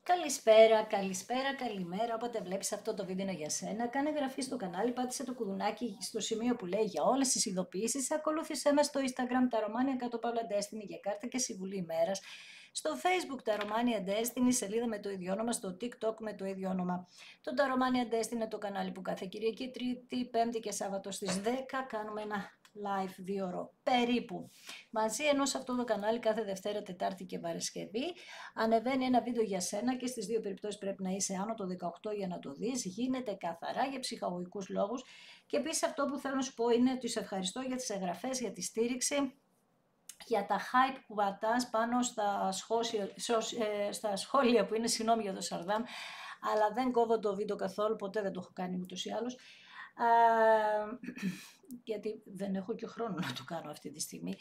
Καλησπέρα, καλησπέρα, καλημέρα. Όποτε βλέπεις αυτό το βίντεο είναι για σένα. Κάνε εγγραφή στο κανάλι, πάτησε το κουδουνάκι στο σημείο που λέει για όλες τις ειδοποιήσεις. Ακολούθησέ με στο Instagram τα Romania Destiny για κάρτα και συμβουλή ημέρας. Στο Facebook τα Romania Destiny, σελίδα με το ίδιο όνομα, στο TikTok με το ίδιο όνομα. Το τα Romania Destiny είναι το κανάλι που κάθε Κυριακή, Τρίτη, Πέμπτη και Σάββατο στις 10 κάνουμε ένα live 2 ώρο περίπου. Μαζί ενώ σε αυτό το κανάλι κάθε Δευτέρα, Τετάρτη και Παρασκευή ανεβαίνει ένα βίντεο για σένα και στις δύο περιπτώσεις πρέπει να είσαι άνω το 18 για να το δεις. Γίνεται καθαρά για ψυχαγωγικούς λόγους και επίσης αυτό που θέλω να σου πω είναι ότι σε ευχαριστώ για τις εγγραφές, για τη στήριξη, για τα hype που πατάς πάνω στα σχόλια που είναι, συγγνώμη για το Σαρδάμ, αλλά δεν κόβω το βίντεο καθόλου, ποτέ δεν το έχω κάνει ούτως ή άλλως. Γιατί δεν έχω και χρόνο να το κάνω αυτή τη στιγμή.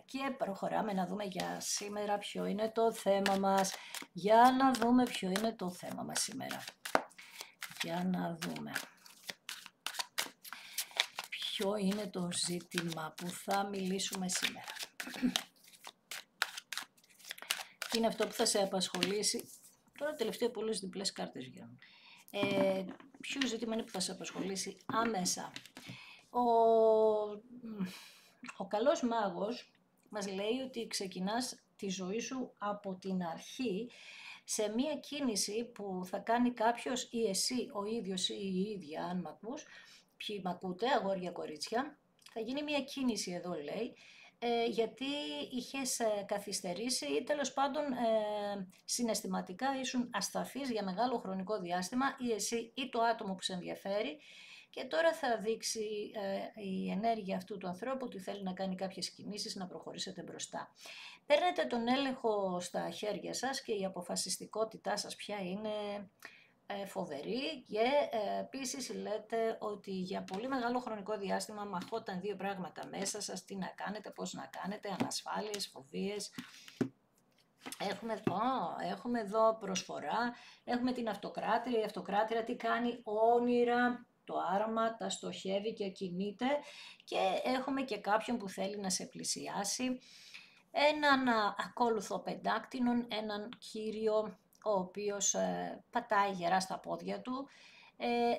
Και προχωράμε να δούμε για σήμερα ποιο είναι το θέμα μας. Για να δούμε ποιο είναι το θέμα μας σήμερα. Για να δούμε ποιο είναι το ζήτημα που θα μιλήσουμε σήμερα. Τι είναι αυτό που θα σε απασχολήσει. Τώρα τελευταία πολλές διπλές κάρτες βγαίνουν. Ποιο ζήτημα είναι που θα σε απασχολήσει άμεσα. Ο καλός μάγος μας λέει ότι ξεκινάς τη ζωή σου από την αρχή σε μία κίνηση που θα κάνει κάποιος ή εσύ ο ίδιος ή η ίδια, αν μ' ακούς, ποιοι μ' ακούτε, αγόρια, κορίτσια, θα γίνει μία κίνηση εδώ λέει, γιατί είχες καθυστερήσει ή τέλος πάντων συναισθηματικά ήσουν ασταθής για μεγάλο χρονικό διάστημα ή εσύ ή το άτομο που σε ενδιαφέρει και τώρα θα δείξει η ενέργεια αυτού του ανθρώπου ότι θέλει να κάνει κάποιες κινήσεις, να προχωρήσετε μπροστά. Παίρνετε τον έλεγχο στα χέρια σας και η αποφασιστικότητά σας πια είναι φοβερή και επίσης λέτε ότι για πολύ μεγάλο χρονικό διάστημα μαχόταν δύο πράγματα μέσα σας, τι να κάνετε, πώς να κάνετε, ανασφάλειες, φοβίες. Έχουμε εδώ προσφορά, έχουμε την αυτοκράτηρα, η αυτοκράτηρα τι κάνει, όνειρα, το άραμα, τα στοχεύει και κινείται και έχουμε και κάποιον που θέλει να σε πλησιάσει, έναν ακόλουθο πεντάκτηνον, έναν κύριο ο οποίος πατάει γερά στα πόδια του,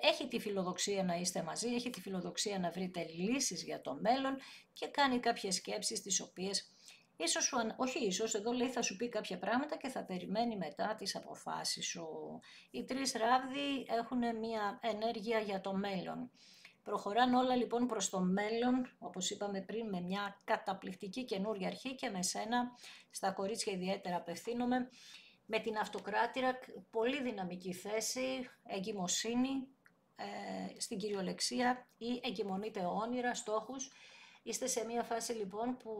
έχει τη φιλοδοξία να είστε μαζί, έχει τη φιλοδοξία να βρείτε λύσεις για το μέλλον και κάνει κάποιες σκέψεις τις οποίες ίσως, εδώ λέει θα σου πει κάποια πράγματα και θα περιμένει μετά τις αποφάσεις σου. Οι τρεις ράβδοι έχουν μια ενέργεια για το μέλλον. Προχωράνε όλα λοιπόν προς το μέλλον, όπως είπαμε πριν, με μια καταπληκτική καινούργια αρχή και με σένα, στα κορίτσια ιδιαίτερα απευθύνομαι, με την αυτοκράτηρα, πολύ δυναμική θέση, εγκυμοσύνη, στην κυριολεξία ή εγκυμονείτε όνειρα, στόχους. Είστε σε μια φάση λοιπόν που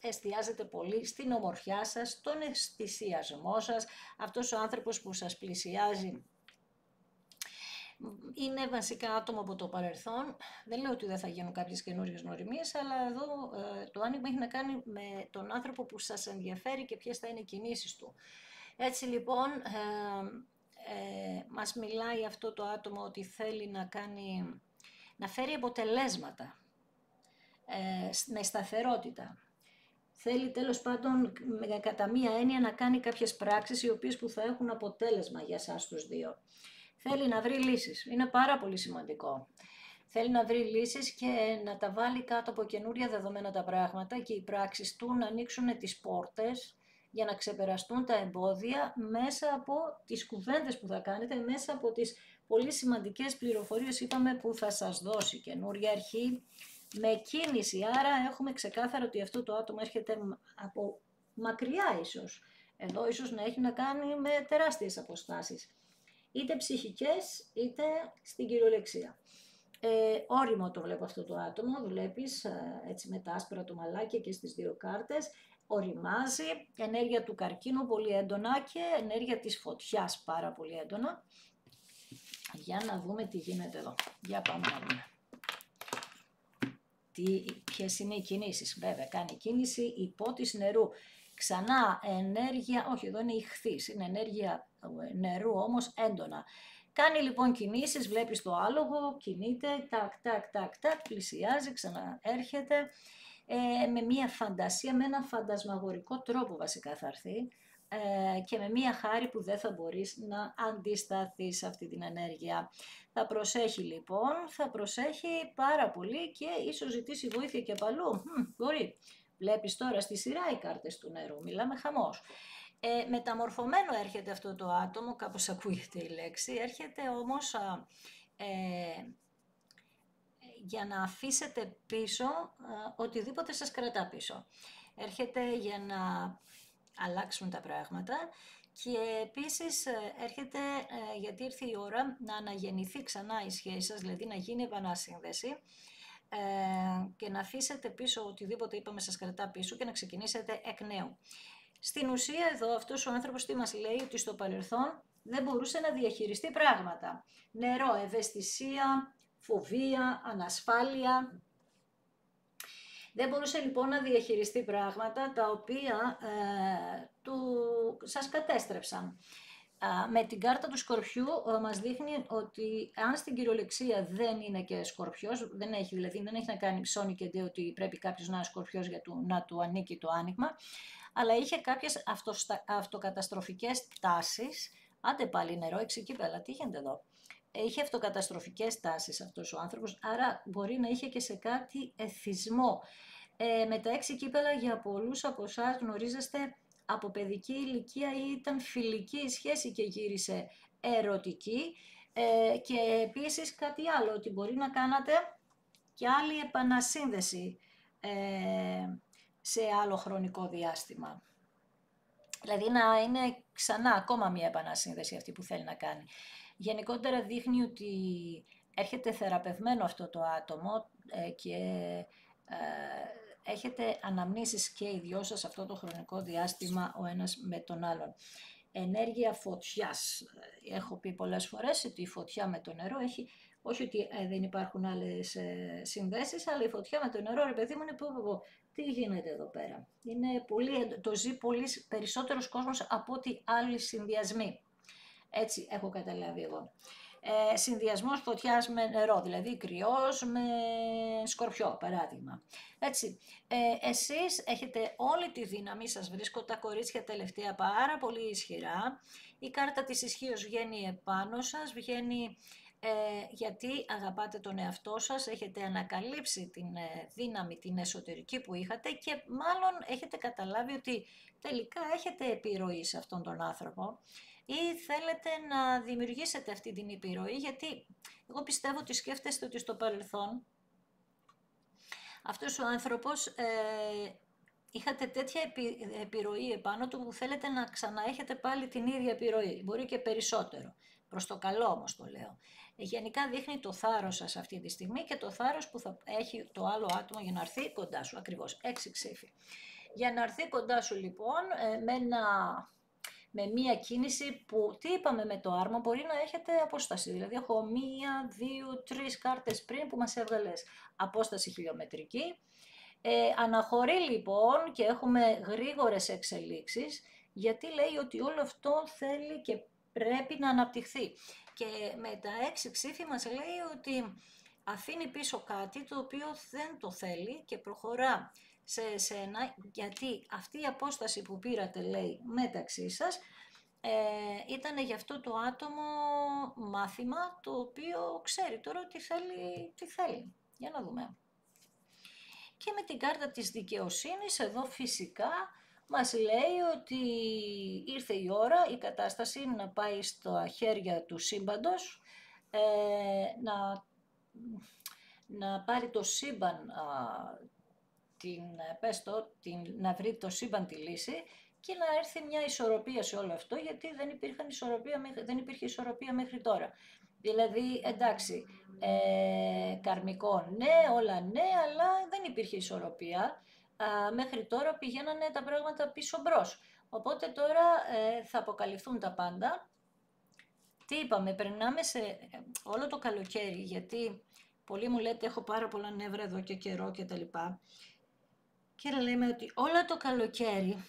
εστιάζετε πολύ στην ομορφιά σας, στον αισθησιασμό σας, αυτός ο άνθρωπος που σας πλησιάζει είναι βασικά άτομο από το παρελθόν. Δεν λέω ότι δεν θα γίνουν κάποιες καινούργιες γνωριμίες, αλλά εδώ το άνοιγμα έχει να κάνει με τον άνθρωπο που σας ενδιαφέρει και ποιες θα είναι οι κινήσεις του. Έτσι λοιπόν, μας μιλάει αυτό το άτομο ότι θέλει να φέρει αποτελέσματα, με σταθερότητα. Θέλει τέλος πάντων κατά μία έννοια να κάνει κάποιες πράξεις οι οποίες που θα έχουν αποτέλεσμα για εσάς τους δύο. Θέλει να βρει λύσεις, είναι πάρα πολύ σημαντικό. Θέλει να βρει λύσεις και να τα βάλει κάτω από καινούρια δεδομένα τα πράγματα και οι πράξεις του να ανοίξουν τις πόρτες για να ξεπεραστούν τα εμπόδια μέσα από τις κουβέντες που θα κάνετε, μέσα από τις πολύ σημαντικές πληροφορίες είπαμε που θα σας δώσει. Καινούρια αρχή με κίνηση, άρα έχουμε ξεκάθαρο ότι αυτό το άτομο έρχεται από μακριά ίσως. Εδώ ίσως να έχει να κάνει με τεράστιες αποστάσεις. Είτε ψυχικές, είτε στην κυριολεξία. Όριμο το βλέπω αυτό το άτομο, βλέπεις έτσι με τα άσπρα του μαλάκια και στις δύο κάρτες. Οριμάζει, ενέργεια του καρκίνου πολύ έντονα και ενέργεια της φωτιάς πάρα πολύ έντονα. Για να δούμε τι γίνεται εδώ. Για πάμε να δούμε. Ποιες είναι οι κινήσεις. Βέβαια κάνει κίνηση υπό της νερού. Ξανά ενέργεια, όχι εδώ είναι ηχθής, είναι ενέργεια νερού όμως έντονα. Κάνει λοιπόν κινήσεις, βλέπεις το άλογο, κινείται, τάκ, πλησιάζει, ξαναέρχεται, με μια φαντασία, με ένα φαντασμαγορικό τρόπο βασικά θα έρθει. και με μία χάρη που δεν θα μπορείς να αντισταθείς σε αυτή την ενέργεια. Θα προσέχει λοιπόν, θα προσέχει πάρα πολύ και ίσως ζητήσει βοήθεια και από αλλού. Μπορεί. Βλέπεις τώρα στη σειρά οι κάρτες του νερού, μιλάμε χαμός. Μεταμορφωμένο έρχεται αυτό το άτομο, κάπως ακούγεται η λέξη, έρχεται όμως για να αφήσετε πίσω οτιδήποτε σας κρατά πίσω. Έρχεται για να αλλάξουν τα πράγματα και επίσης έρχεται γιατί ήρθε η ώρα να αναγεννηθεί ξανά η σχέση σας, δηλαδή να γίνει επανασύνδεση και να αφήσετε πίσω οτιδήποτε είπαμε σας κρατά πίσω και να ξεκινήσετε εκ νέου. Στην ουσία εδώ αυτός ο άνθρωπος τι μας λέει, ότι στο παρελθόν δεν μπορούσε να διαχειριστεί πράγματα. Νερό, ευαισθησία, φοβία, ανασφάλεια. Δεν μπορούσε λοιπόν να διαχειριστεί πράγματα τα οποία σας κατέστρεψαν. Με την κάρτα του Σκορπιού μας δείχνει ότι αν στην κυριολεξία δεν είναι και Σκορπιός, δεν έχει να κάνει ψώνι και ντε ότι πρέπει κάποιος να είναι Σκορπιός για να του ανήκει το άνοιγμα, αλλά είχε κάποιες αυτοκαταστροφικές τάσεις. Άντε πάλι νερό, 6 κύπελα, τι γίνεται εδώ. Είχε αυτοκαταστροφικές τάσεις αυτός ο άνθρωπος, άρα μπορεί να είχε και σε κάτι εθισμό. Με τα 6 κύπελα για πολλούς από εσάς γνωρίζεστε από παιδική ηλικία ή ήταν φιλική η σχέση και γύρισε ερωτική και επίσης κάτι άλλο, ότι μπορεί να κάνατε και άλλη επανασύνδεση σε άλλο χρονικό διάστημα. Δηλαδή να είναι ξανά ακόμα μια επανασύνδεση αυτή που θέλει να κάνει. Γενικότερα δείχνει ότι έρχεται θεραπευμένο αυτό το άτομο και έχετε αναμνήσεις και οι δυο σας αυτό το χρονικό διάστημα ο ένας με τον άλλον. Ενέργεια φωτιάς. Έχω πει πολλές φορές ότι η φωτιά με το νερό έχει, όχι ότι δεν υπάρχουν άλλες συνδέσεις, αλλά η φωτιά με το νερό, ρε παιδί μου, είναι τι γίνεται εδώ πέρα. Το ζει πολύ περισσότερος κόσμος από ότι άλλοι συνδυασμοί. Έτσι έχω καταλάβει εγώ. Συνδυασμός φωτιάς με νερό, δηλαδή κρυός με σκορπιό, παράδειγμα. Έτσι, εσείς έχετε όλη τη δύναμη, σας βρίσκω τα κορίτσια τελευταία πάρα πολύ ισχυρά. Η κάρτα της ισχύως βγαίνει επάνω σας, βγαίνει γιατί αγαπάτε τον εαυτό σας, έχετε ανακαλύψει την δύναμη, την εσωτερική που είχατε και μάλλον έχετε καταλάβει ότι τελικά έχετε επιρροή σε αυτόν τον άνθρωπο ή θέλετε να δημιουργήσετε αυτή την επιρροή, γιατί εγώ πιστεύω ότι σκέφτεστε ότι στο παρελθόν αυτός ο άνθρωπος είχατε τέτοια επιρροή επάνω του που θέλετε να ξαναέχετε πάλι την ίδια επιρροή, μπορεί και περισσότερο. Προς το καλό όμως το λέω. Γενικά δείχνει το θάρρος σας αυτή τη στιγμή και το θάρρος που θα έχει το άλλο άτομο για να έρθει κοντά σου, ακριβώς, 6 ψήφοι. Για να έρθει κοντά σου λοιπόν με μία κίνηση που, τι είπαμε με το άρμα, μπορεί να έχετε απόσταση. Δηλαδή έχω 1, 2, 3 κάρτες πριν που μας έβγαλες απόσταση χιλιομετρική. Αναχωρεί λοιπόν και έχουμε γρήγορες εξελίξεις, γιατί λέει ότι όλο αυτό θέλει και πρέπει να αναπτυχθεί. Και με τα 6 ψήφοι μας λέει ότι αφήνει πίσω κάτι το οποίο δεν το θέλει και προχωρά σε εσένα, γιατί αυτή η απόσταση που πήρατε, λέει, μεταξύ σας, ήταν για αυτό το άτομο μάθημα, το οποίο ξέρει τώρα τι θέλει. Για να δούμε. Και με την κάρτα της δικαιοσύνης, εδώ φυσικά μας λέει ότι ήρθε η ώρα η κατάσταση να πάει στα χέρια του σύμπαντος, να πάρει το σύμπαν, να βρει το σύμπαν τη λύση και να έρθει μια ισορροπία σε όλο αυτό, γιατί δεν υπήρχε ισορροπία μέχρι τώρα. Δηλαδή, εντάξει, καρμικό ναι, όλα ναι, αλλά δεν υπήρχε ισορροπία. Μέχρι τώρα πηγαίνανε τα πράγματα πίσω μπρος. Οπότε τώρα θα αποκαλυφθούν τα πάντα. Τι είπαμε, περνάμε σε όλο το καλοκαίρι, γιατί πολλοί μου λέτε έχω πάρα πολλά νεύρα εδώ και καιρό και τα λοιπά. Και λέμε ότι όλο το καλοκαίρι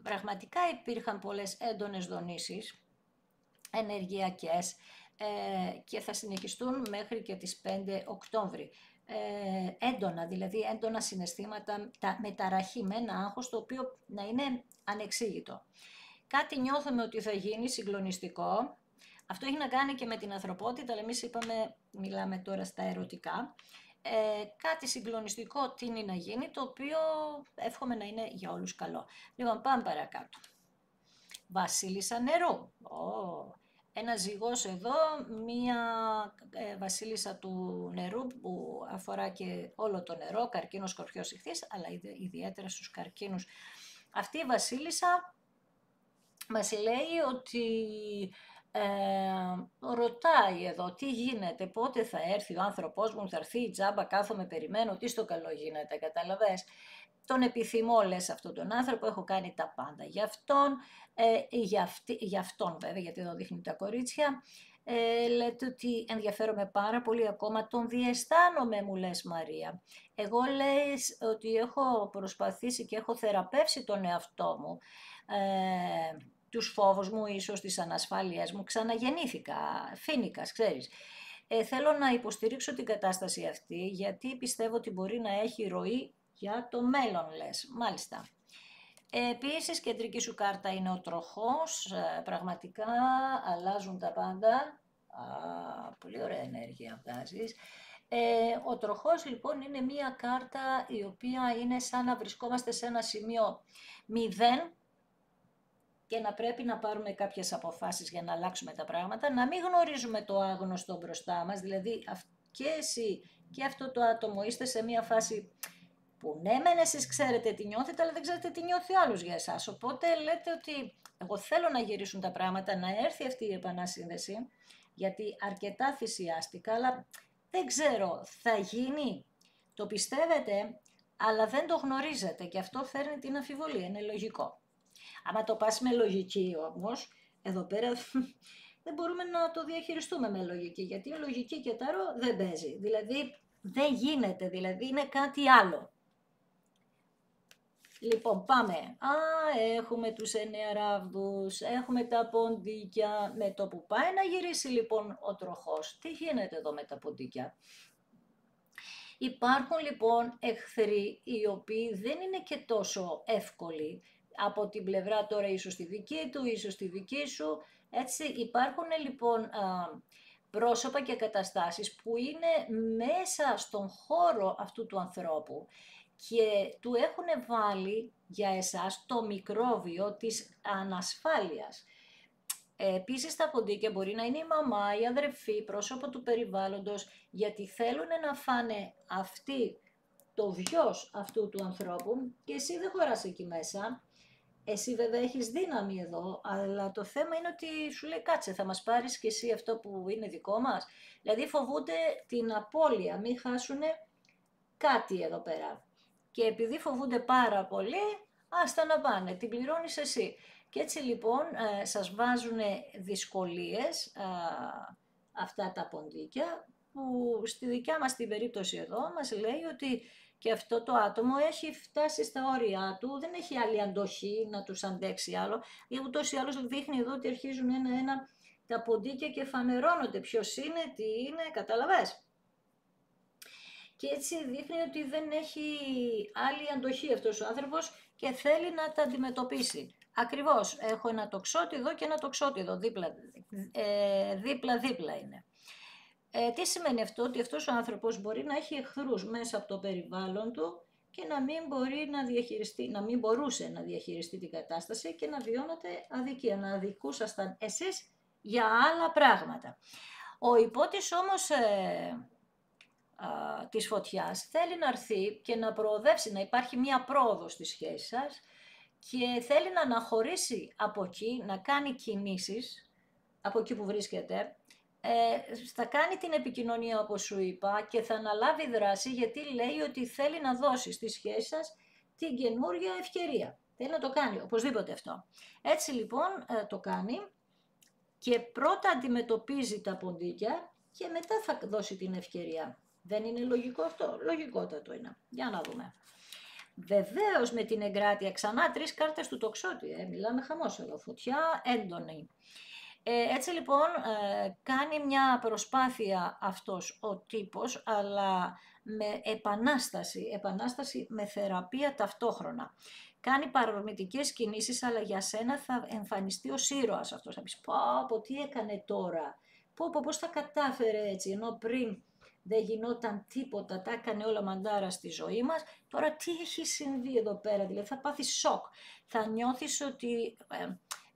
πραγματικά υπήρχαν πολλές έντονες δονήσεις ενεργειακές και θα συνεχιστούν μέχρι και τις 5 Οκτώβρη. Έντονα, δηλαδή έντονα συναισθήματα με ταραχή, με ένα άγχος το οποίο να είναι ανεξήγητο. κάτι νιώθουμε ότι θα γίνει συγκλονιστικό. Αυτό έχει να κάνει και με την ανθρωπότητα, αλλά εμείς μιλάμε τώρα στα ερωτικά. Κάτι συγκλονιστικό τείνει να γίνει, το οποίο εύχομαι να είναι για όλους καλό. Λοιπόν, πάμε παρακάτω. Βασίλισσα νερού. Ένα ζυγός εδώ, μία βασίλισσα του νερού που αφορά και όλο το νερό, καρκίνος, σκορπιός, ιχθύς, αλλά ιδιαίτερα στους καρκίνους. Αυτή η βασίλισσα μας λέει ότι ρωτάει εδώ τι γίνεται, πότε θα έρθει ο άνθρωπός μου, θα έρθει η τζάμπα, κάθομαι, περιμένω, τι στο καλό γίνεται, καταλαβες. Τον επιθυμώ, λες, αυτόν τον άνθρωπο, έχω κάνει τα πάντα για αυτόν, για αυτόν βέβαια, γιατί εδώ δείχνει τα κορίτσια. Λέτε ότι ενδιαφέρομαι πάρα πολύ ακόμα, τον διαισθάνομαι, μου λες, Μαρία. Εγώ λες ότι έχω προσπαθήσει και έχω θεραπεύσει τον εαυτό μου, τους φόβους μου, ίσως τις ανασφάλειές μου, ξαναγεννήθηκα, φοίνικας, ξέρεις. Θέλω να υποστηρίξω την κατάσταση αυτή, γιατί πιστεύω ότι μπορεί να έχει ροή για το μέλλον, λες. Μάλιστα. Επίσης, κεντρική σου κάρτα είναι ο τροχός, πραγματικά αλλάζουν τα πάντα. Πολύ ωραία ενέργεια βγάζεις. Ο τροχός λοιπόν είναι μία κάρτα η οποία είναι σαν να βρισκόμαστε σε ένα σημείο 0 και να πρέπει να πάρουμε κάποιες αποφάσεις για να αλλάξουμε τα πράγματα, να μην γνωρίζουμε το άγνωστο μπροστά μας, δηλαδή και εσύ και αυτό το άτομο είστε σε μία φάση που ναι μεν εσείς ξέρετε τι νιώθετε, αλλά δεν ξέρετε τι νιώθει ο άλλος για εσάς, οπότε λέτε ότι εγώ θέλω να γυρίσουν τα πράγματα, να έρθει αυτή η επανασύνδεση, γιατί αρκετά θυσιάστηκα, αλλά δεν ξέρω, θα γίνει, το πιστεύετε, αλλά δεν το γνωρίζετε και αυτό φέρνει την αμφιβολία, είναι λογικό. Άμα το πας με λογική όμως, εδώ πέρα δεν μπορούμε να το διαχειριστούμε με λογική, γιατί η λογική και τάρο δεν παίζει, δηλαδή δεν γίνεται, δηλαδή είναι κάτι άλλο. Λοιπόν, πάμε. Έχουμε τους 9 ράβδους, έχουμε τα ποντίκια, με το που πάει να γυρίσει λοιπόν ο τροχός. Τι γίνεται εδώ με τα ποντίκια? Υπάρχουν λοιπόν εχθροί οι οποίοι δεν είναι και τόσο εύκολοι. Από την πλευρά τώρα ίσως τη δική του, ίσως τη δική σου. Έτσι υπάρχουν λοιπόν πρόσωπα και καταστάσεις που είναι μέσα στον χώρο αυτού του ανθρώπου και του έχουν βάλει για εσάς το μικρόβιο της ανασφάλειας. Επίσης τα ποντίκια μπορεί να είναι η μαμά, η αδερφή, πρόσωπο του περιβάλλοντος, γιατί θέλουν να φάνε αυτοί το βιος αυτού του ανθρώπου και εσύ δεν χωράς εκεί μέσα. Εσύ βέβαια έχεις δύναμη εδώ, αλλά το θέμα είναι ότι σου λέει κάτσε θα μας πάρεις και εσύ αυτό που είναι δικό μας. Δηλαδή φοβούνται την απώλεια, μην χάσουν κάτι εδώ πέρα. Και επειδή φοβούνται πάρα πολύ, άστα να πάνε, την πληρώνεις εσύ. Και έτσι λοιπόν σας βάζουν δυσκολίες αυτά τα ποντίκια, που στη δικιά μας την περίπτωση εδώ μας λέει ότι και αυτό το άτομο έχει φτάσει στα όρια του, δεν έχει άλλη αντοχή να τους αντέξει άλλο, ή ούτως ή άλλως δείχνει εδώ ότι αρχίζουν ένα-ένα τα ποντίκια και φανερώνονται ποιος είναι, τι είναι, καταλαβες. Και έτσι δείχνει ότι δεν έχει άλλη αντοχή αυτός ο άνθρωπος και θέλει να τα αντιμετωπίσει. Ακριβώς, έχω ένα τοξότη εδώ και ένα τοξότη εδώ, δίπλα-δίπλα είναι. Τι σημαίνει αυτό? Ότι αυτός ο άνθρωπος μπορεί να έχει εχθρούς μέσα από το περιβάλλον του και να μην μπορούσε να διαχειριστεί την κατάσταση και να βιώνεται αδικία, να αδικούσασταν εσείς για άλλα πράγματα. Ο υπότης όμως της φωτιάς θέλει να έρθει και να προοδεύσει, να υπάρχει μία πρόοδος στη σχέση σας και θέλει να αναχωρήσει από εκεί, να κάνει κινήσεις από εκεί που βρίσκεται, θα κάνει την επικοινωνία όπως σου είπα και θα αναλάβει δράση γιατί λέει ότι θέλει να δώσει στη σχέση σας την καινούργια ευκαιρία. Θέλει να το κάνει, οπωσδήποτε αυτό. Έτσι λοιπόν το κάνει και πρώτα αντιμετωπίζει τα ποντίκια και μετά θα δώσει την ευκαιρία. Δεν είναι λογικό αυτό? Λογικότατο είναι. Για να δούμε. Βεβαίως με την εγκράτεια, ξανά 3 κάρτες του τοξότη, μιλάμε χαμόσελο, φωτιά έντονη. Έτσι λοιπόν κάνει μια προσπάθεια αυτός ο τύπος, αλλά με επανάσταση με θεραπεία ταυτόχρονα. κάνει παρορμητικές κινήσεις, αλλά για σένα θα εμφανιστεί ως ήρωας αυτός. Θα πεις, πω, τι έκανε τώρα, πώς τα κατάφερε έτσι, ενώ πριν δεν γινόταν τίποτα, τα έκανε όλα μαντάρα στη ζωή μας, τώρα τι έχει συμβεί εδώ πέρα, δηλαδή θα πάθεις σοκ, θα νιώθεις ότι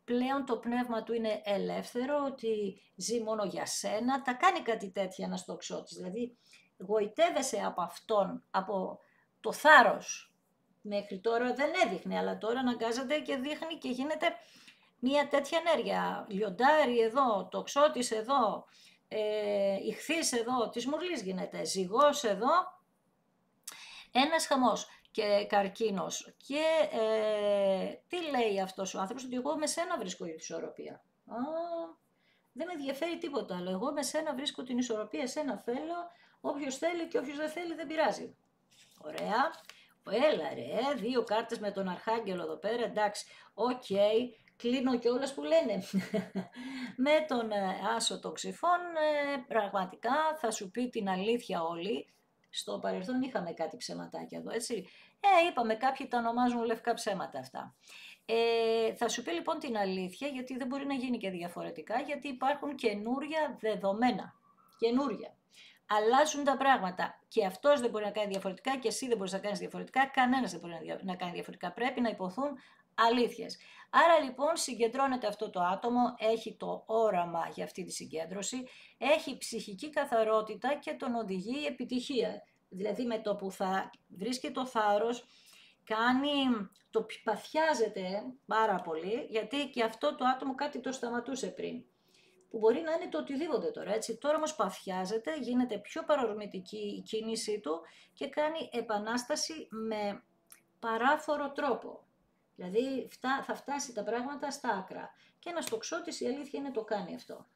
πλέον το πνεύμα του είναι ελεύθερο, ότι ζει μόνο για σένα, τα κάνει κάτι τέτοια ένας τοξότης, δηλαδή γοητεύεσαι από αυτόν, από το θάρρος. Μέχρι τώρα δεν έδειχνε, αλλά τώρα αναγκάζεται και δείχνει και γίνεται μια τέτοια ενέργεια. Λιοντάρι εδώ, τοξότης εδώ, ιχθύς εδώ, της μουρλής γίνεται, ζυγός εδώ, ένας χαμός και καρκίνος. Και τι λέει αυτός ο άνθρωπος, ότι εγώ με σένα βρίσκω την ισορροπία. Δεν με ενδιαφέρει τίποτα άλλο, εγώ με σένα βρίσκω την ισορροπία, σένα θέλω, όποιος θέλει και όποιος δεν θέλει δεν πειράζει. Ωραία. Έλα ρε, 2 κάρτες με τον Αρχάγγελο εδώ πέρα, εντάξει, οκ, κλείνω κιόλας που λένε. Με τον Άσο των Ξυφών, πραγματικά θα σου πει την αλήθεια όλοι. Στο παρελθόν είχαμε κάτι ψεματάκια εδώ, έτσι. Είπαμε, κάποιοι τα ονομάζουν λευκά ψέματα αυτά. Θα σου πει λοιπόν την αλήθεια, γιατί δεν μπορεί να γίνει και διαφορετικά, γιατί υπάρχουν καινούρια δεδομένα. Καινούρια. Αλλάζουν τα πράγματα και αυτός δεν μπορεί να κάνει διαφορετικά και εσύ δεν μπορείς να κάνεις διαφορετικά, κανένας δεν μπορεί να κάνει διαφορετικά. Πρέπει να υποθούν αλήθειες. Άρα λοιπόν συγκεντρώνεται αυτό το άτομο, έχει το όραμα για αυτή τη συγκέντρωση, έχει ψυχική καθαρότητα και τον οδηγεί επιτυχία. Δηλαδή με το που θα βρίσκει το θάρρος, το παθιάζεται πάρα πολύ, γιατί και αυτό το άτομο κάτι το σταματούσε πριν. Που μπορεί να είναι το οτιδήποτε τώρα, έτσι. Τώρα όμως παθιάζεται, γίνεται πιο παρορμητική η κίνησή του και κάνει επανάσταση με παράφορο τρόπο. Δηλαδή θα φτάσει τα πράγματα στα άκρα. Και ένας τοξότης η αλήθεια είναι το κάνει αυτό.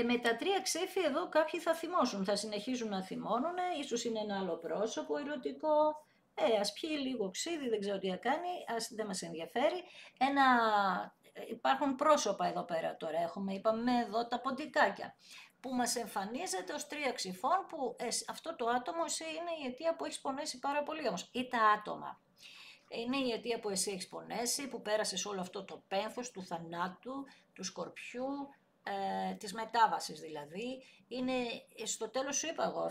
Με τα 3 ξέφη εδώ κάποιοι θα θυμώσουν, θα συνεχίζουν να θυμώνουν, ίσως είναι ένα άλλο πρόσωπο ερωτικό, ας πιει λίγο ξύδι, δεν ξέρω τι θα κάνει, δεν μας ενδιαφέρει. Υπάρχουν πρόσωπα εδώ πέρα τώρα, είπαμε εδώ τα ποντικάκια, που μας εμφανίζεται ως 3 ξυφών, που αυτό το άτομο είναι η αιτία που έχεις πονέσει πάρα πολύ όμως, ή τα άτομα. Είναι η αιτία που εσύ έχεις πονέσει, που πέρασες όλο αυτό το πένθος του θανάτου, του σκορπιού, της μετάβασης δηλαδή. Είναι, στο τέλος σου είπα εγώ,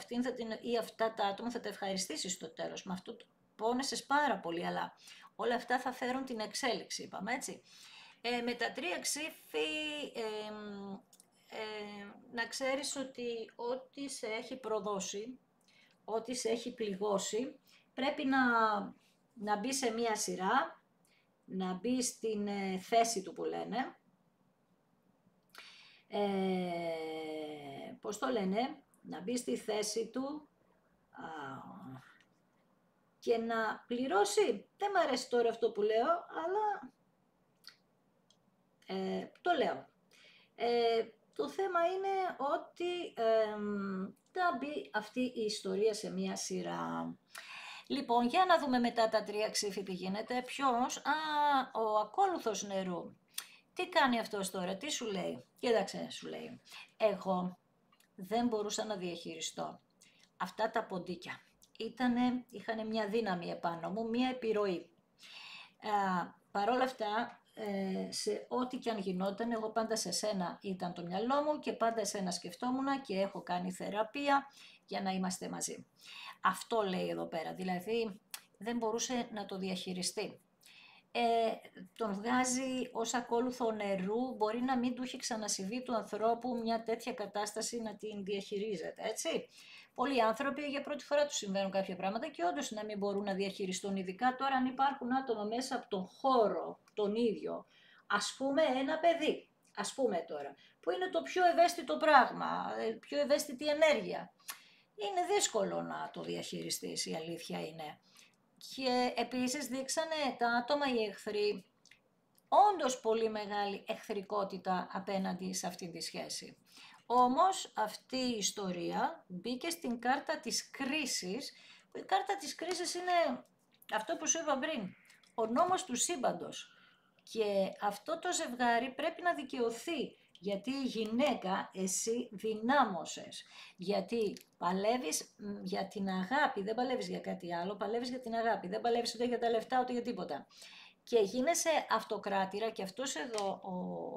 ή αυτά τα άτομα θα τα ευχαριστήσεις στο τέλος. Με αυτό πόνεσες πάρα πολύ, αλλά όλα αυτά θα φέρουν την εξέλιξη, είπαμε έτσι. Με τα 3 ξύφη, να ξέρεις ότι ό,τι σε έχει προδώσει, ό,τι σε έχει πληγώσει, πρέπει να μπει σε μία σειρά, να μπει στην θέση του που λένε. Πώς το λένε, να μπει στη θέση του και να πληρώσει. Δεν μ' αρέσει τώρα αυτό που λέω, αλλά το λέω. Το θέμα είναι ότι θα μπει αυτή η ιστορία σε μία σειρά. Λοιπόν, για να δούμε μετά τα 3 ξύφη τι γίνεται. Ποιος? Ο ακόλουθος νερού. Τι κάνει αυτός τώρα, τι σου λέει? Κοίταξε, σου λέει. Εγώ δεν μπορούσα να διαχειριστώ αυτά τα ποντίκια. Είχανε μια δύναμη επάνω μου, μια επιρροή. Παρ' όλα αυτά, σε ό,τι και αν γινόταν, εγώ πάντα σε σένα ήταν το μυαλό μου και πάντα εσένα σκεφτόμουν και έχω κάνει θεραπεία για να είμαστε μαζί. Αυτό λέει εδώ πέρα, δηλαδή δεν μπορούσε να το διαχειριστεί. Τον βγάζει ως ακόλουθο νερού, μπορεί να μην του έχει ξανασυμβεί του ανθρώπου μια τέτοια κατάσταση να την διαχειρίζεται, έτσι. Πολλοί άνθρωποι για πρώτη φορά τους συμβαίνουν κάποια πράγματα και όντως να μην μπορούν να διαχειριστούν, ειδικά τώρα αν υπάρχουν άτομα μέσα από τον χώρο τον ίδιο. Ας πούμε ένα παιδί, ας πούμε τώρα, που είναι το πιο ευαίσθητο πράγμα, πιο ευαίσθητη ενέργεια. Είναι δύσκολο να το διαχειριστείς, η αλήθεια είναι. Και επίσης δείξανε τα άτομα οι εχθροί όντως πολύ μεγάλη εχθρικότητα απέναντι σε αυτή τη σχέση. Όμως αυτή η ιστορία μπήκε στην κάρτα της κρίσης, που η κάρτα της κρίσης είναι αυτό που σου είπα πριν, ο νόμος του σύμπαντος. Και αυτό το ζευγάρι πρέπει να δικαιωθεί Γιατί η γυναίκα εσύ δυνάμωσες, γιατί παλεύεις για την αγάπη, δεν παλεύεις για κάτι άλλο, παλεύεις για την αγάπη, δεν παλεύεις ούτε για τα λεφτά ούτε για τίποτα. Και γίνεσαι αυτοκράτηρα και αυτός εδώ ο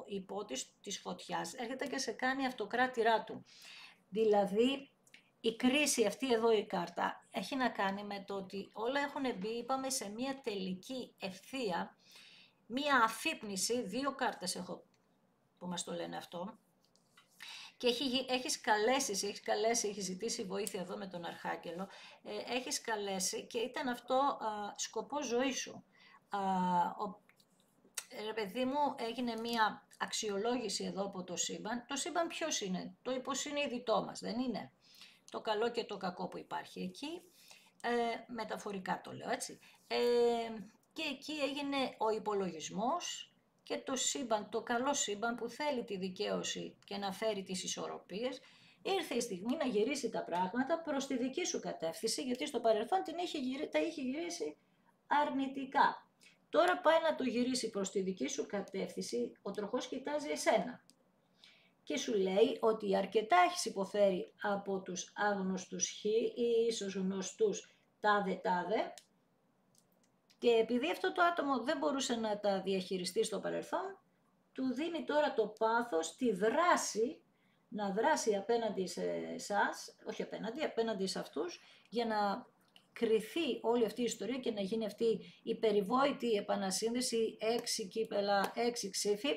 υπότης της φωτιάς έρχεται και σε κάνει αυτοκράτηρά του. Δηλαδή η κρίση αυτή εδώ η κάρτα έχει να κάνει με το ότι όλα έχουν μπει, είπαμε, σε μια τελική ευθεία, μια αφύπνιση, 2 κάρτες έχω που μας το λένε αυτό, και έχεις καλέσει, έχεις ζητήσει βοήθεια εδώ με τον Αρχάγγελο, έχεις καλέσει και ήταν αυτό σκοπό ζωής σου. Ρε παιδί μου, έγινε μία αξιολόγηση εδώ από το σύμπαν. Το σύμπαν ποιος είναι? Το υποσυνείδητό μας, δεν είναι? Το καλό και το κακό που υπάρχει εκεί, μεταφορικά το λέω, έτσι. Και εκεί έγινε ο υπολογισμός και το σύμπαν, το καλό σύμπαν που θέλει τη δικαίωση και να φέρει τις ισορροπίες, ήρθε η στιγμή να γυρίσει τα πράγματα προς τη δική σου κατεύθυνση, γιατί στο παρελθόν τα είχε γυρίσει αρνητικά. Τώρα πάει να το γυρίσει προς τη δική σου κατεύθυνση, ο τροχός κοιτάζει εσένα και σου λέει ότι αρκετά έχεις υποφέρει από τους άγνωστους χ ή ίσως γνωστούς τάδε, και επειδή αυτό το άτομο δεν μπορούσε να τα διαχειριστεί στο παρελθόν, του δίνει τώρα το πάθος, τη δράση, να δράσει απέναντι σε εσάς, όχι απέναντι σε αυτούς, για να κριθεί όλη αυτή η ιστορία και να γίνει αυτή η περιβόητη επανασύνδεση, 6 κύπελα, 6 ξύφη.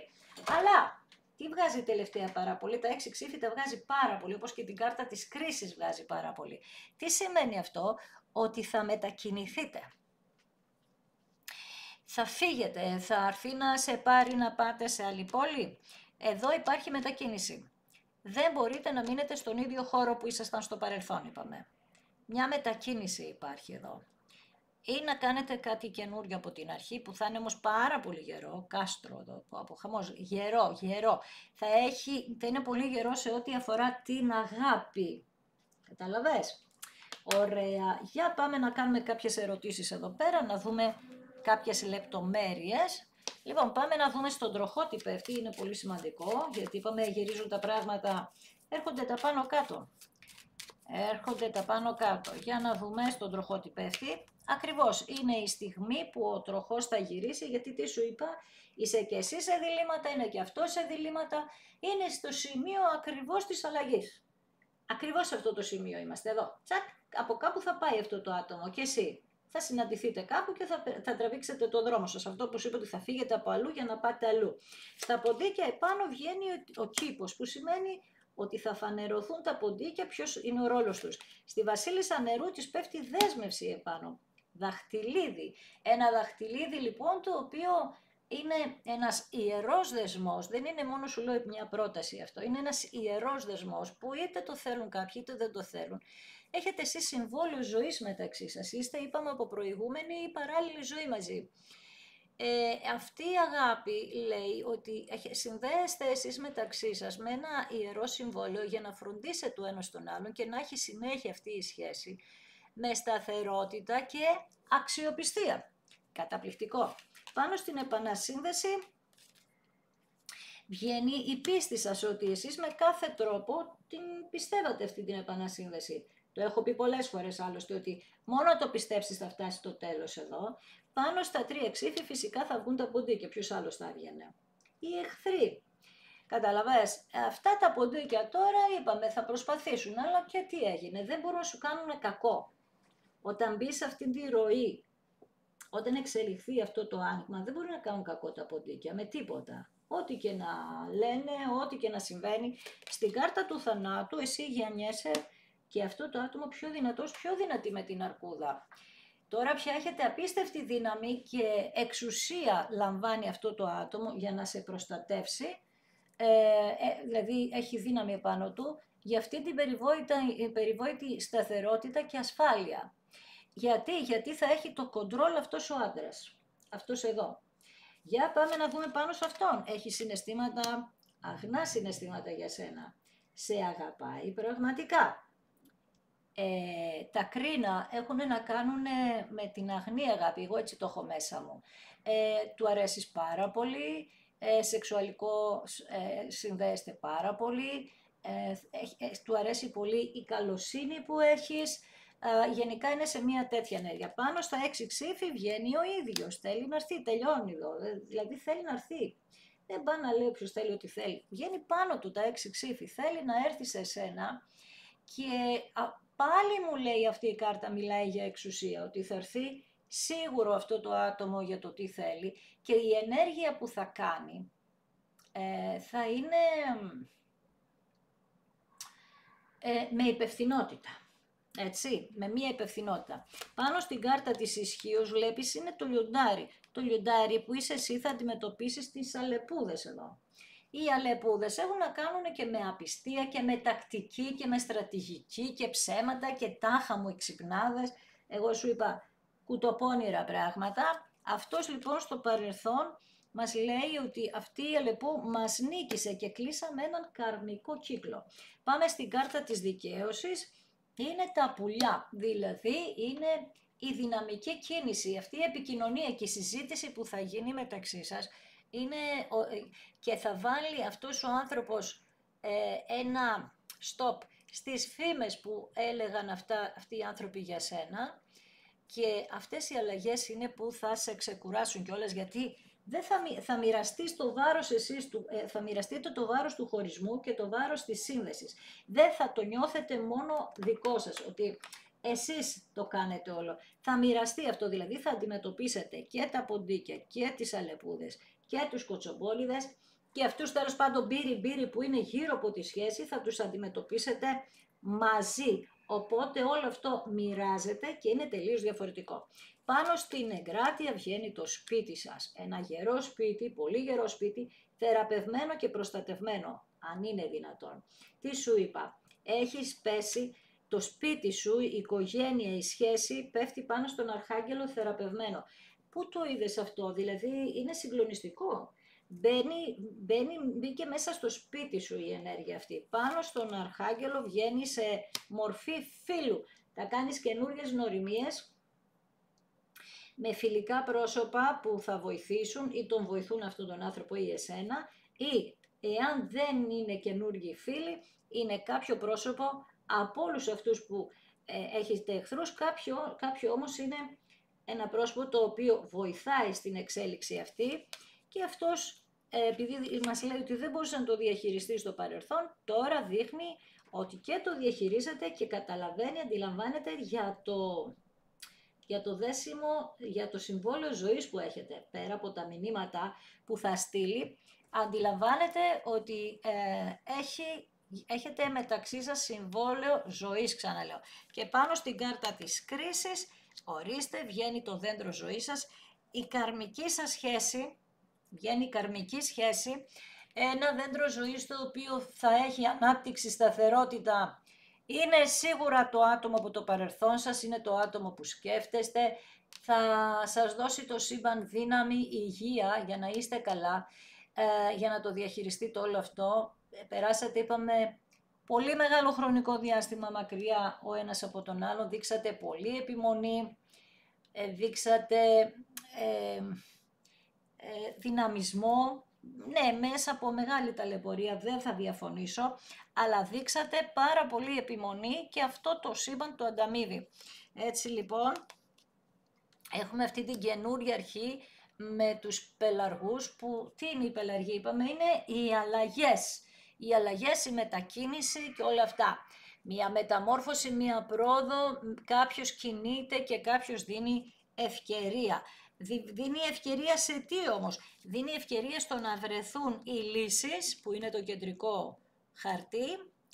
Αλλά τι βγάζει τελευταία πάρα πολύ? Τα 6 ξύφη τα βγάζει πάρα πολύ, όπως και την κάρτα της κρίσης βγάζει πάρα πολύ. Τι σημαίνει αυτό? Ότι θα μετακινηθείτε. Θα φύγετε, θα έρθει να σε πάρει να πάτε σε άλλη πόλη. Εδώ υπάρχει μετακίνηση. Δεν μπορείτε να μείνετε στον ίδιο χώρο που ήσασταν στο παρελθόν, είπαμε. Μια μετακίνηση υπάρχει εδώ. Ή να κάνετε κάτι καινούριο από την αρχή, που θα είναι όμως πάρα πολύ γερό, κάστρο εδώ, από χαμός, γερό. Θα είναι πολύ γερό σε ό,τι αφορά την αγάπη. Καταλαβες? Ωραία. Για πάμε να κάνουμε κάποιες ερωτήσεις εδώ πέρα, να δούμε κάποιες λεπτομέρειες. Λοιπόν, πάμε να δούμε στον τροχό τι πέφτει, είναι πολύ σημαντικό, γιατί είπαμε γυρίζουν τα πράγματα, έρχονται τα πάνω κάτω. Για να δούμε στον τροχό τι πέφτει. Ακριβώς είναι η στιγμή που ο τροχός θα γυρίσει, γιατί τι σου είπα, είσαι και εσύ σε διλήμματα, είναι και αυτό σε διλήμματα, είναι στο σημείο ακριβώς της αλλαγής. Ακριβώς σε αυτό το σημείο είμαστε εδώ. Τσακ, από κάπου θα πάει αυτό το άτομο και εσύ. Θα συναντηθείτε κάπου και θα τραβήξετε το δρόμο σας. Αυτό που σου είπα ότι θα φύγετε από αλλού για να πάτε αλλού. Στα ποντίκια επάνω βγαίνει ο κήπος, που σημαίνει ότι θα φανερωθούν τα ποντίκια, ποιος είναι ο ρόλος τους. Στη βασίλισσα νερού της πέφτει δέσμευση επάνω. Δαχτυλίδι. Ένα δαχτυλίδι λοιπόν το οποίο είναι ένας ιερός δεσμός, δεν είναι μόνο σου λέω μια πρόταση αυτό, είναι ένας ιερός δεσμός που είτε το θέλουν κάποιοι είτε δεν το θέλουν. Έχετε εσείς συμβόλαιο ζωής μεταξύ σας, είστε είπαμε από προηγούμενη ή παράλληλη ζωή μαζί. Αυτή η αγάπη λέει ότι συνδέεστε εσείς μεταξύ σας με ένα ιερό συμβόλαιο για να φροντίσετε το ένας τον άλλον και να έχει συνέχεια αυτή η σχέση με σταθερότητα και αξιοπιστία. Καταπληκτικό. Πάνω στην επανασύνδεση βγαίνει η πίστη σας ότι εσείς με κάθε τρόπο την πιστεύατε αυτή την επανασύνδεση. Το έχω πει πολλές φορές άλλωστε ότι μόνο το πιστέψεις θα φτάσει στο τέλος εδώ. Πάνω στα 3 ξύφη φυσικά θα βγουν τα ποντίκια. Ποιος άλλος θα έβγαινε? Οι εχθροί. Καταλαβες, αυτά τα ποντίκια τώρα είπαμε θα προσπαθήσουν, αλλά και τι έγινε? Δεν μπορούν να σου κάνουν κακό. Όταν μπει σε αυτήν τη ροή, όταν εξελιχθεί αυτό το άνοιγμα, δεν μπορεί να κάνουν κακό τα ποντίκια με τίποτα. Ό,τι και να λένε, ό,τι και να συμβαίνει. Στην κάρτα του θανάτου εσύ γεννιέσαι και αυτό το άτομο πιο δυνατός, πιο δυνατή με την αρκούδα. Τώρα πια έχετε απίστευτη δύναμη και εξουσία λαμβάνει αυτό το άτομο για να σε προστατεύσει. Δηλαδή έχει δύναμη επάνω του για αυτή την περιβόητη σταθερότητα και ασφάλεια. Γιατί θα έχει το κοντρόλ αυτός ο άντρας, αυτός εδώ. Για πάμε να δούμε πάνω σε αυτόν. Έχει συναισθήματα, αγνά συναισθήματα για σένα. Σε αγαπάει πραγματικά. Τα κρίνα έχουν να κάνουν με την αγνή αγάπη, εγώ έτσι το έχω μέσα μου. Του αρέσεις πάρα πολύ, σεξουαλικό συνδέεστε πάρα πολύ, του αρέσει πολύ η καλοσύνη που έχεις, γενικά είναι σε μια τέτοια ενέργεια. Πάνω στα 6 ξύφη βγαίνει ο ίδιος, θέλει να έρθει, τελειώνει εδώ, δηλαδή θέλει να έρθει. Δεν πάει να λέει όποιος θέλει ό,τι θέλει. Βγαίνει πάνω του τα 6 ξύφη, θέλει να έρθει σε σένα και πάλι μου λέει αυτή η κάρτα, μιλάει για εξουσία, ότι θα έρθει σίγουρο αυτό το άτομο για το τι θέλει και η ενέργεια που θα κάνει θα είναι με υπευθυνότητα. Έτσι, με μία υπευθυνότητα. Πάνω στην κάρτα της ισχύως βλέπεις είναι το λιοντάρι. Το λιοντάρι που είσαι εσύ θα αντιμετωπίσεις τις αλεπούδες εδώ. Οι αλεπούδες έχουν να κάνουν και με απιστία και με τακτική και με στρατηγική και ψέματα και τάχα μου εξυπνάδες. Εγώ σου είπα κουτοπώνυρα πράγματα. Αυτός λοιπόν στο παρελθόν μας λέει ότι αυτή η αλεπού μας νίκησε και κλείσαμε έναν καρμικό κύκλο. Πάμε στην κάρτα της δικαίωσης. Είναι τα πουλιά, δηλαδή είναι η δυναμική κίνηση, αυτή η επικοινωνία και η συζήτηση που θα γίνει μεταξύ σας είναι, και θα βάλει αυτός ο άνθρωπος ένα stop στις φήμες που έλεγαν αυτοί οι άνθρωποι για σένα και αυτές οι αλλαγές είναι που θα σε ξεκουράσουν κιόλας γιατί δεν θα μοιραστείς το βάρος εσείς, θα μοιραστείτε το βάρος του χωρισμού και το βάρος της σύνδεσης. Δεν θα το νιώθετε μόνο δικό σας, ότι εσείς το κάνετε όλο. Θα μοιραστεί αυτό, δηλαδή θα αντιμετωπίσετε και τα ποντίκια και τις αλεπούδες και τους κοτσομπόλιδες και αυτούς τέλος πάντων μπύρι που είναι γύρω από τη σχέση θα τους αντιμετωπίσετε μαζί. Οπότε όλο αυτό μοιράζεται και είναι τελείως διαφορετικό. Πάνω στην εγκράτεια βγαίνει το σπίτι σας. Ένα γερό σπίτι, πολύ γερό σπίτι, θεραπευμένο και προστατευμένο, αν είναι δυνατόν. Τι σου είπα, έχεις πέσει το σπίτι σου, η οικογένεια, η σχέση πέφτει πάνω στον Αρχάγγελο θεραπευμένο. Πού το είδες αυτό, δηλαδή είναι συγκλονιστικό. Μπήκε μέσα στο σπίτι σου η ενέργεια αυτή. Πάνω στον Αρχάγγελο βγαίνει σε μορφή φίλου. Θα κάνεις καινούριες γνωριμίες με φιλικά πρόσωπα που θα βοηθήσουν ή τον βοηθούν αυτόν τον άνθρωπο ή εσένα ή εάν δεν είναι καινούργιοι φίλοι, είναι κάποιο πρόσωπο από όλους αυτούς που έχετε εχθρούς, κάποιο όμως είναι ένα πρόσωπο το οποίο βοηθάει στην εξέλιξη αυτή και αυτός επειδή μας λέει ότι δεν μπορούσε να το διαχειριστεί στο παρελθόν, τώρα δείχνει ότι και το διαχειρίζεται και καταλαβαίνει, αντιλαμβάνεται για το δέσιμο, για το συμβόλαιο ζωής που έχετε. Πέρα από τα μηνύματα που θα στείλει, αντιλαμβάνεται ότι έχετε μεταξύ σας συμβόλαιο ζωής, ξαναλέω. Και πάνω στην κάρτα της κρίσης, ορίστε, βγαίνει το δέντρο ζωής σας, η καρμική σας σχέση, βγαίνει η καρμική σχέση, ένα δέντρο ζωής το οποίο θα έχει ανάπτυξη, σταθερότητα. Είναι σίγουρα το άτομο από το παρελθόν σας, είναι το άτομο που σκέφτεστε, θα σας δώσει το σύμπαν δύναμη, υγεία για να είστε καλά, για να το διαχειριστείτε όλο αυτό. Περάσατε, είπαμε, πολύ μεγάλο χρονικό διάστημα μακριά ο ένας από τον άλλο, δείξατε πολύ επιμονή, δείξατε δυναμισμό, ναι, μέσα από μεγάλη ταλαιπωρία, δεν θα διαφωνήσω, αλλά δείξατε πάρα πολύ επιμονή και αυτό το σύμπαν το ανταμείβει. Έτσι λοιπόν, έχουμε αυτή την καινούργια αρχή με τους πελαργούς, που τι είναι η πελαργή, είπαμε, είναι οι αλλαγές. Οι αλλαγές, η μετακίνηση και όλα αυτά. Μια μεταμόρφωση, μια πρόοδο, κάποιος κινείται και κάποιος δίνει ευκαιρία. Δίνει ευκαιρία σε τι όμως? Δίνει ευκαιρία στο να βρεθούν οι λύσεις, που είναι το κεντρικό χαρτί,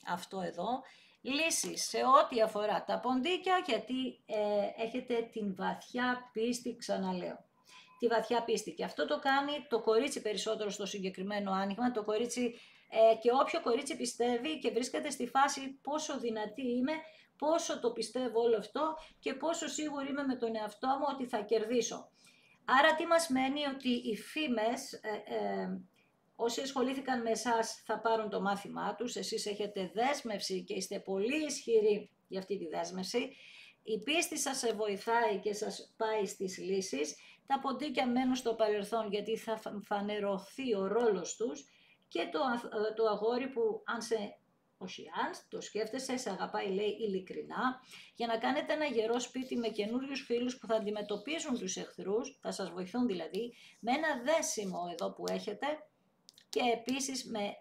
αυτό εδώ, λύσεις σε ό,τι αφορά τα ποντίκια, γιατί έχετε την βαθιά πίστη, ξαναλέω. Τη βαθιά πίστη. Και αυτό το κάνει το κορίτσι περισσότερο στο συγκεκριμένο άνοιγμα, το κορίτσι και όποιο κορίτσι πιστεύει και βρίσκεται στη φάση πόσο δυνατή είμαι, πόσο το πιστεύω όλο αυτό και πόσο σίγουρη είμαι με τον εαυτό μου ότι θα κερδίσω. Άρα τι μας μένει? Ότι οι φήμες, όσοι ασχολήθηκαν με εσάς θα πάρουν το μάθημά τους, εσείς έχετε δέσμευση και είστε πολύ ισχυροί για αυτή τη δέσμευση, η πίστη σας σε βοηθάει και σας πάει στις λύσεις, Τα ποντίκια μένουν στο παρελθόν γιατί θα φανερωθεί ο ρόλος τους και το αγόρι που όχι αν το σκέφτεσαι, σε αγαπάει λέει ειλικρινά, για να κάνετε ένα γερό σπίτι με καινούριους φίλους που θα αντιμετωπίζουν τους εχθρούς, θα σας βοηθούν δηλαδή, με ένα δέσιμο εδώ που έχετε και επίσης με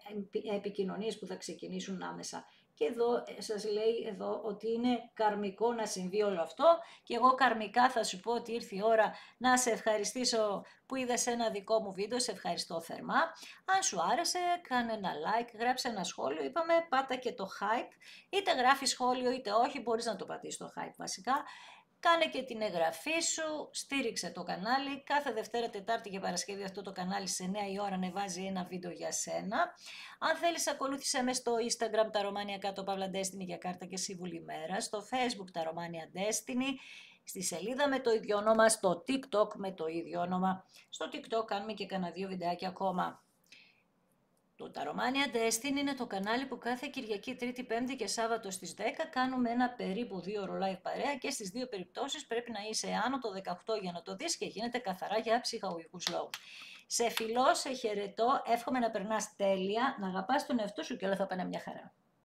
επικοινωνίες που θα ξεκινήσουν άμεσα. Και εδώ σας λέει εδώ ότι είναι καρμικό να συμβεί όλο αυτό και εγώ καρμικά θα σου πω ότι ήρθε η ώρα να σε ευχαριστήσω που είδες ένα δικό μου βίντεο, σε ευχαριστώ θερμά. Αν σου άρεσε κάνε ένα like, γράψε ένα σχόλιο, είπαμε πάτα και το hype, είτε γράφει σχόλιο είτε όχι, μπορείς να το πατήσεις το hype βασικά. Κάνε και την εγγραφή σου, στήριξε το κανάλι, κάθε Δευτέρα, Τετάρτη και Παρασκευή αυτό το κανάλι σε 9 η ώρα ανεβάζει ένα βίντεο για σένα. Αν θέλεις ακολούθησέ με στο Instagram τα Ρωμάνια κάτω Παύλα Destiny για κάρτα και σύμβουλη ημέρα, στο Facebook τα Ρωμάνια Destiny, στη σελίδα με το ίδιο όνομα, στο TikTok με το ίδιο όνομα. Στο TikTok κάνουμε και κανένα 2 βιντεάκια ακόμα. Το Ταρομάνια Destiny είναι το κανάλι που κάθε Κυριακή, Τρίτη, Πέμπτη και Σάββατο στις 10 κάνουμε ένα περίπου 2 ώρο live παρέα και στις δύο περιπτώσεις πρέπει να είσαι άνω το 18 για να το δεις και γίνεται καθαρά για ψυχαγωγικούς λόγους. Σε φιλώ, σε χαιρετώ, εύχομαι να περνάς τέλεια, να αγαπάς τον εαυτό σου και όλα θα πάνε μια χαρά.